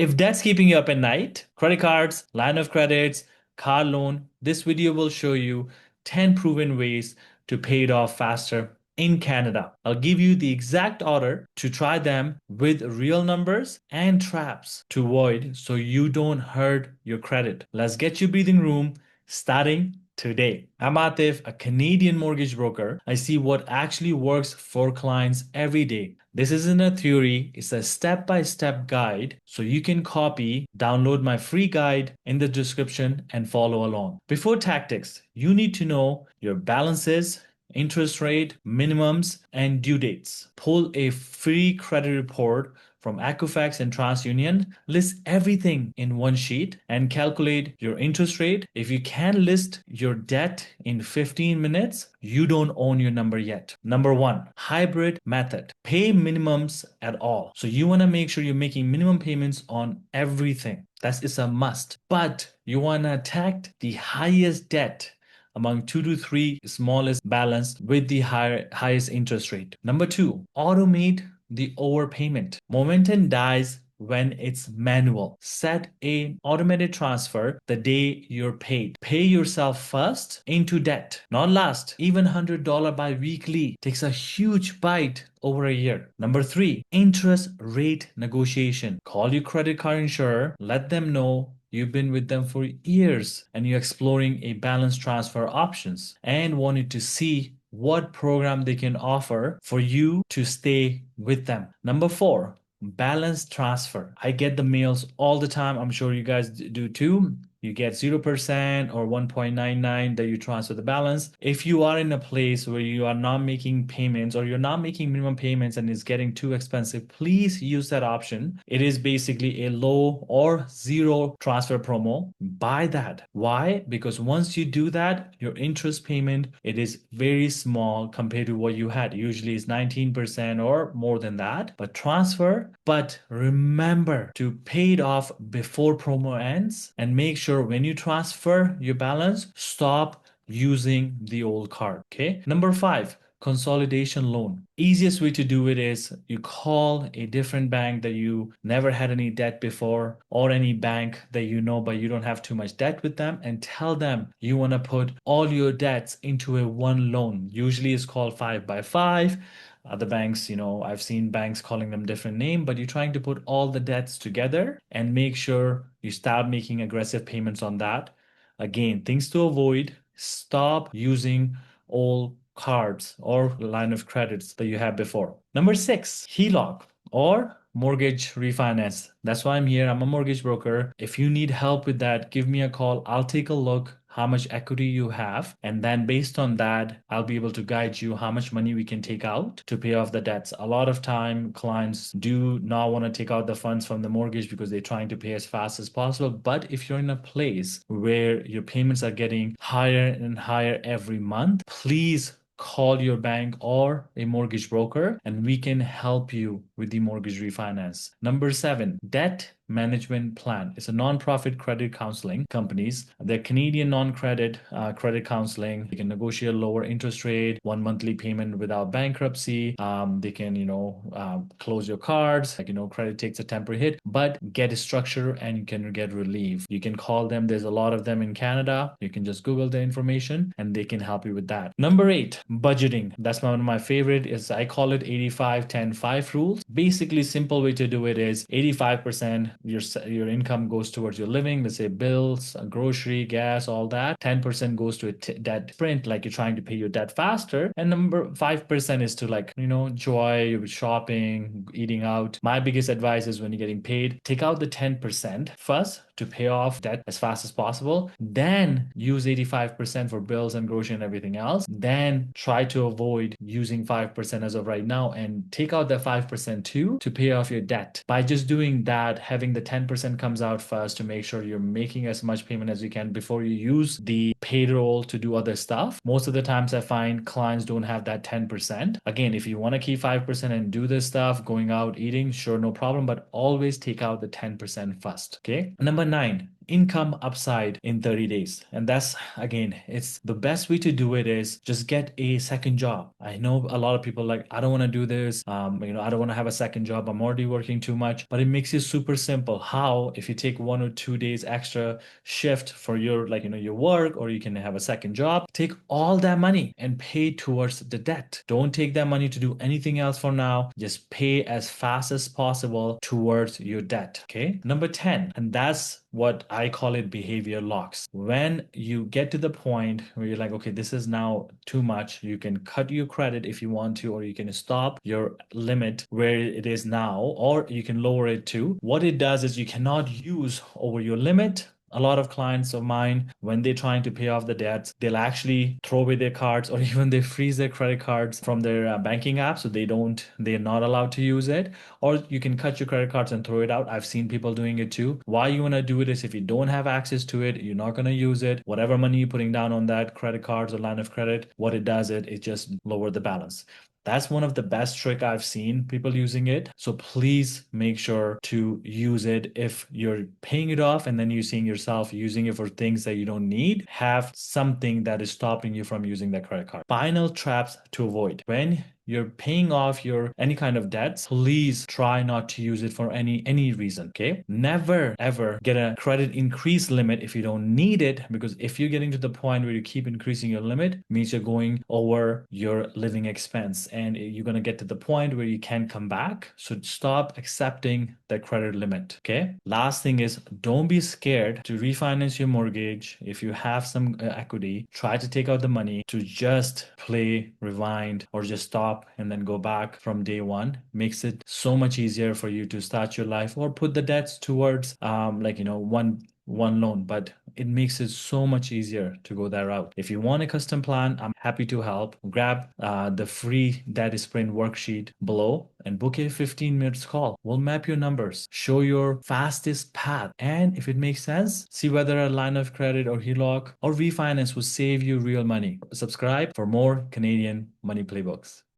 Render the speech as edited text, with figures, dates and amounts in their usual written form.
If that's keeping you up at night, credit cards, line of credits, car loan, this video will show you 10 proven ways to pay it off faster in Canada. I'll give you the exact order to try them with real numbers and traps to avoid so you don't hurt your credit. Let's get your breathing room starting today. I'm Atif, a Canadian mortgage broker. I see what actually works for clients every day. This isn't a theory, it's a step-by-step guide so you can copy, download my free guide in the description and follow along. Before tactics, you need to know your balances, interest rate, minimums, and due dates. Pull a free credit report from Equifax and TransUnion, list everything in one sheet and calculate your interest rate. If you can list your debt in 15 minutes, you don't own your number yet. Number one, hybrid method. Pay minimums at all. So you want to make sure you're making minimum payments on everything. It's a must. But you want to attack the highest debt among 2 to 3 smallest balance with the highest interest rate. Number two, automate the overpayment. Momentum dies when it's manual. Set an automated transfer the day you're paid. Pay yourself first into debt, not last. Even $100 bi-weekly takes a huge bite over a year. Number three, interest rate negotiation. Call your credit card insurer, let them know you've been with them for years and you're exploring a balance transfer options and wanted to see what program they can offer for you to stay with them. Number four, balance transfer. I get the mails all the time. I'm sure you guys do too. You get 0% or 1.99 that you transfer the balance. If you are in a place where you are not making payments or you're not making minimum payments and it's getting too expensive, please use that option. It is basically a low or zero transfer promo. Buy that. Why? Because once you do that, your interest payment, it is very small compared to what you had. Usually it's 19% or more than that. But transfer, but remember to pay it off before promo ends and make sure when you transfer your balance, stop using the old card. Okay. Number five, consolidation loan. Easiest way to do it is you call a different bank that you never had any debt before or any bank that you know but you don't have too much debt with them and tell them you want to put all your debts into a one loan. Usually it's called 5x5. Other banks, I've seen banks calling them different name, but you're trying to put all the debts together and make sure you start making aggressive payments on that. Again, things to avoid, stop using old cards or line of credits that you had before. Number six, HELOC or mortgage refinance. That's why I'm here. I'm a mortgage broker. If you need help with that, give me a call. I'll take a look how much equity you have. And then based on that, I'll be able to guide you how much money we can take out to pay off the debts. A lot of time clients do not want to take out the funds from the mortgage because they're trying to pay as fast as possible. But if you're in a place where your payments are getting higher and higher every month, please call your bank or a mortgage broker and we can help you with the mortgage refinance. Number seven, debt management plan. It's a non-profit credit counseling companies. They're Canadian non-credit credit counseling. They can negotiate lower interest rate, one monthly payment without bankruptcy. They can, close your cards. Credit takes a temporary hit, but get a structure and you can get relief. You can call them. There's a lot of them in Canada. You can just Google the information and they can help you with that. Number eight, budgeting. That's one of my favorite. Is I call it 85-10-5 rules. Basically, simple way to do it is 85% your income goes towards your living, let's say bills, grocery, gas, all that. 10% goes to a debt sprint, like you're trying to pay your debt faster. And number 5% is to joy, shopping, eating out. My biggest advice is when you're getting paid, take out the 10% first to pay off debt as fast as possible. Then use 85% for bills and grocery and everything else. Then try to avoid using 5% as of right now and take out that 5% too to pay off your debt. By just doing that, having the 10% comes out first to make sure you're making as much payment as you can before you use the payroll to do other stuff. Most of the times I find clients don't have that 10%. Again, if you want to keep 5% and do this stuff, going out, eating, sure, no problem, but always take out the 10% first. Okay. Number nine, income upside in 30 days. And that's, again, it's the best way to do it is just get a second job. I know a lot of people like, I don't want to do this. I don't want to have a second job. I'm already working too much, but it makes it super simple. How, if you take 1 or 2 days extra shift for your, your work, or you can have a second job, take all that money and pay towards the debt. Don't take that money to do anything else for now. Just pay as fast as possible towards your debt. Okay. Number 10, and that's what I call it behavior locks. When you get to the point where you're like, okay, this is now too much, you can cut your credit if you want to, or you can stop your limit where it is now, or you can lower it to. What it does is you cannot use over your limit. A lot of clients of mine, when they're trying to pay off the debts, they'll actually throw away their cards, or even they freeze their credit cards from their banking app, so they're not allowed to use it. Or you can cut your credit cards and throw it out. I've seen people doing it too. Why you want to do it is if you don't have access to it, you're not going to use it. Whatever money you're putting down on that credit cards or line of credit, what it does, it just lower the balance. That's one of the best trick I've seen people using it. So please make sure to use it. If you're paying it off and then you're seeing yourself using it for things that you don't need, have something that is stopping you from using that credit card. Final traps to avoid. When you're paying off your any kind of debts, please try not to use it for any reason. Okay, never ever get a credit increase limit if you don't need it, because if you're getting to the point where you keep increasing your limit, means you're going over your living expense, and you're going to get to the point where you can't come back. So stop accepting that credit limit. Okay, last thing is, don't be scared to refinance your mortgage. If you have some equity, try to take out the money to just play rewind, or just stop and then go back from day one. Makes it so much easier for you to start your life, or put the debts towards one loan, but it makes it so much easier to go that route. If you want a custom plan, I'm happy to help. Grab the free data sprint worksheet below and book a 15 minutes call. We'll map your numbers, show your fastest path, and if it makes sense, see whether a line of credit or HELOC or refinance will save you real money. Subscribe for more Canadian money playbooks.